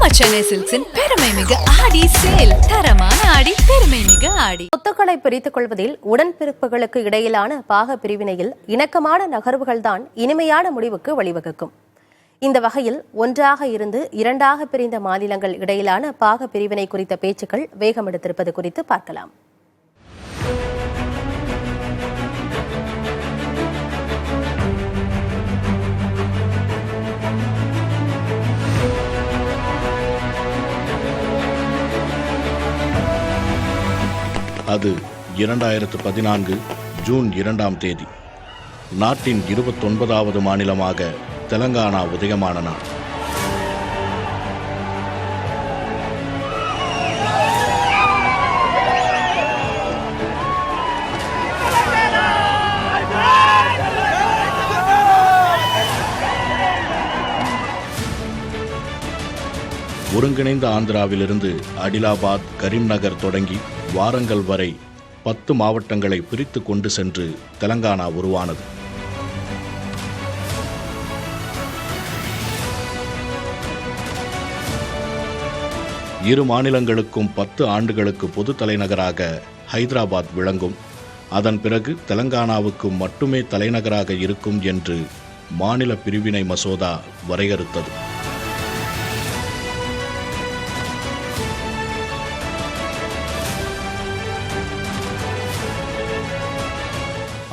நம்ம சென்னை சில்க்ஸின் பெருமை மிகு ஆடி சேல். தரமான ஆடி, பெருமை மிகு ஆடி. சொத்துக்களை பிரித்துக் கொள்வதில் உடன்பிறப்புகளுக்கு இடையிலான பாக பிரிவினையில் இணக்கமான நகர்வுகள்தான் இனிமையான முடிவுக்கு வழிவகுக்கும். இந்த வகையில் ஒன்றாக இருந்து இரண்டாக பிரிந்த மாநிலங்கள் இடையிலான பாக பிரிவினை குறித்த பேச்சுக்கள் வேகமெடுத்திருப்பது குறித்து பார்க்கலாம். அது 2014 ஜூன் 2ஆம் தேதி. நாட்டின் 29வது மாநிலமாக தெலங்கானா உதயமான நாள். ஒருங்கிணைந்த ஆந்திராவிலிருந்து அடிலாபாத், கரீம்நகர் தொடங்கி வாரங்கல் வரை 10 மாவட்டங்களை பிரித்து கொண்டு சென்று தெலங்கானா உருவானது. இரு மாநிலங்களுக்கும் 10 ஆண்டுகளுக்கு பொது தலைநகராக ஹைதராபாத் விளங்கும். அதன் பிறகு தெலங்கானாவுக்கு மட்டுமே தலைநகராக இருக்கும் என்று மாநில பிரிவினை மசோதா வரையறுத்தது.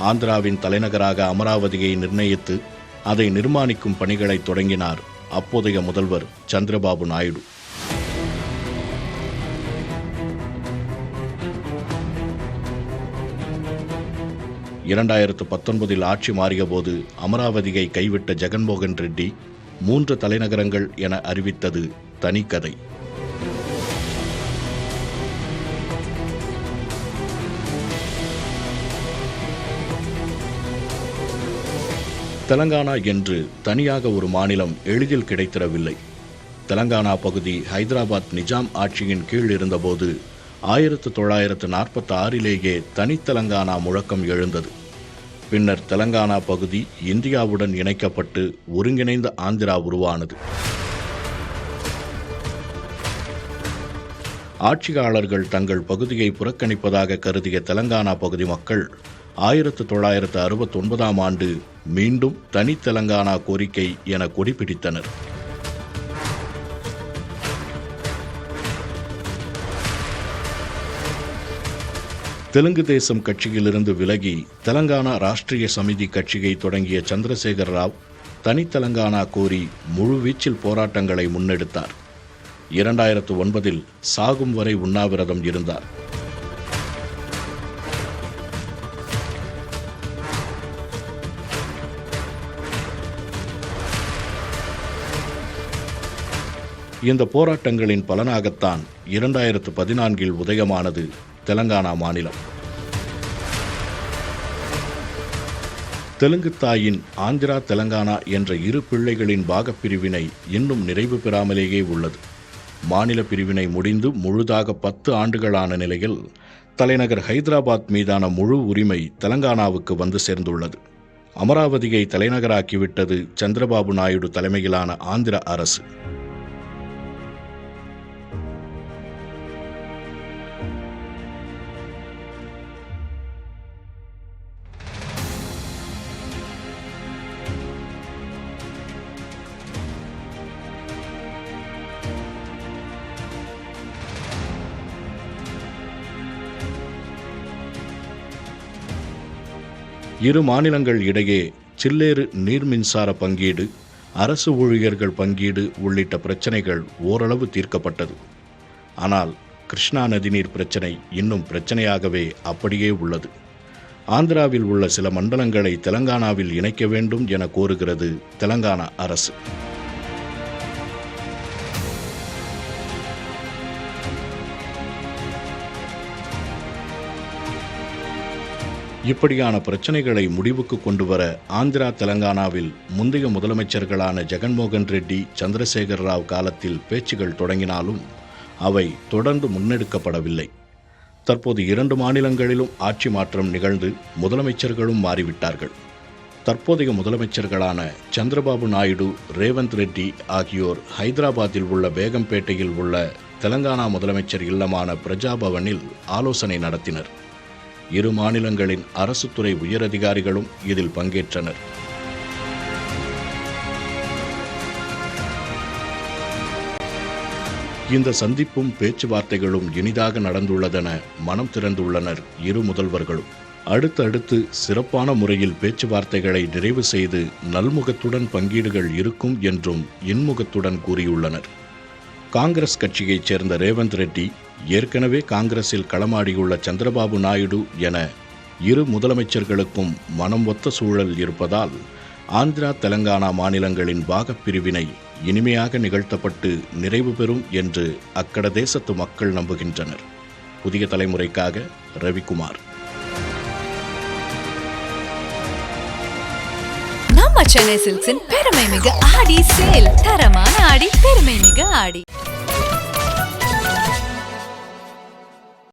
ஆந்திராவின் தலைநகராக அமராவதியை நிர்ணயித்து அதை நிர்மாணிக்கும் பணிகளை தொடங்கினார் அப்போதைய முதல்வர் சந்திரபாபு நாயுடு. (2019) ஆட்சி மாறியபோது அமராவதியை கைவிட்ட ஜெகன்மோகன் ரெட்டி 3 தலைநகரங்கள் என அறிவித்தது தனிக்கதை. தெலங்கானா என்று தனியாக ஒரு மாநிலம் எளிதில் கிடைத்திடவில்லை. தெலங்கானா பகுதி ஹைதராபாத் நிஜாம் ஆட்சியின் கீழ் இருந்தபோது 1946லேயே தனி தெலங்கானா முழக்கம் எழுந்தது. பின்னர் தெலங்கானா பகுதி இந்தியாவுடன் இணைக்கப்பட்டு ஒருங்கிணைந்த ஆந்திரா உருவானது. ஆட்சியாளர்கள் தங்கள் பகுதியை புறக்கணிப்பதாக கருதிய தெலங்கானா பகுதி மக்கள் 1969ஆம் ஆண்டு மீண்டும் தனி தெலங்கானா கோரிக்கை என கொடிபிடித்தனர். தெலுங்கு தேசம் கட்சியிலிருந்து விலகி தெலங்கானா ராஷ்டிரிய சமிதி கட்சியை தொடங்கிய சந்திரசேகர ராவ் தனி தெலங்கானா கோரி முழுவீச்சில் போராட்டங்களை முன்னெடுத்தார். 2009இல் சாகும் வரை உண்ணாவிரதம் இருந்தார். இந்த போராட்டங்களின் பலனாகத்தான் 2014இல் உதயமானது தெலங்கானா மாநிலம். தெலுங்கு தாயின் ஆந்திரா தெலங்கானா என்ற இரு பிள்ளைகளின் பாகப்பிரிவினை இன்னும் நிறைவு பெறாமலேயே உள்ளது. மாநில பிரிவினை முடிந்து முழுதாக 10 ஆண்டுகளான நிலையில் தலைநகர் ஹைதராபாத் மீதான முழு உரிமை தெலங்கானாவுக்கு வந்து சேர்ந்துள்ளது. அமராவதியை தலைநகராக்கிவிட்டது சந்திரபாபு நாயுடு தலைமையிலான ஆந்திர அரசு. இரு மாநிலங்கள் இடையே சில்லேறு நீர் மின்சார பங்கீடு, அரசு ஊழியர்கள் பங்கீடு உள்ளிட்ட பிரச்சனைகள் ஓரளவு தீர்க்கப்பட்டது. ஆனால் கிருஷ்ணா நதிநீர் பிரச்சனை இன்னும் பிரச்சனையாகவே அப்படியே உள்ளது. ஆந்திராவில் உள்ள சில மண்டலங்களை தெலங்கானாவில் இணைக்க வேண்டும் என கோருகிறது தெலங்கானா அரசு. இப்படியான பிரச்சனைகளை முடிவுக்கு கொண்டு வர ஆந்திரா தெலங்கானாவில் முந்தைய முதலமைச்சர்களான ஜெகன்மோகன் ரெட்டி, சந்திரசேகர ராவ் காலத்தில் பேச்சுகள் தொடங்கினாலும் அவை தொடர்ந்து முன்னெடுக்கப்படவில்லை. தற்போது 2 மாநிலங்களிலும் ஆட்சி மாற்றம் நிகழ்ந்து முதலமைச்சர்களும் மாறிவிட்டார்கள். தற்போதைய முதலமைச்சர்களான சந்திரபாபு நாயுடு, ரேவந்த் ரெட்டி ஆகியோர் ஹைதராபாத்தில் உள்ள பேகம்பேட்டையில் உள்ள தெலங்கானா முதலமைச்சர் இல்லமான பிரஜாபவனில் ஆலோசனை நடத்தினர். இரு மாநிலங்களின் அரசுத்துறை உயரதிகாரிகளும் இதில் பங்கேற்றனர். இந்த சந்திப்பும் பேச்சுவார்த்தைகளும் இனிதாக நடந்துள்ளதென மனம் திறந்துள்ளனர் இரு முதல்வர்களும். அடுத்தடுத்து சிறப்பான முறையில் பேச்சுவார்த்தைகளை நிறைவு செய்து நல்முகத்துடன் பங்கீடுகள் இருக்கும் என்றும் இன்முகத்துடன் கூறியுள்ளனர். காங்கிரஸ் கட்சியைச் சேர்ந்த ரேவந்த் ரெட்டி, ஏற்கனவே காங்கிரஸில் களமாடியுள்ள சந்திரபாபு நாயுடு என இரு முதலமைச்சர்களுக்கும் மனம் ஒத்த சூழல் இருப்பதால் ஆந்திரா, தெலங்கானா மாநிலங்களின் பாகப்பிரிவினை இனிமையாக நிகழ்த்தப்பட்டு நிறைவு பெறும் என்று அக்கட தேசத்து மக்கள் நம்புகின்றனர். புதிய தலைமுறைக்காக ரவிக்குமார். நம்ம சென்னை சில்க்ஸின் பெருமை மிகு ஆடி சேல். தரமான ஆடி, பெருமை மிகு ஆடி.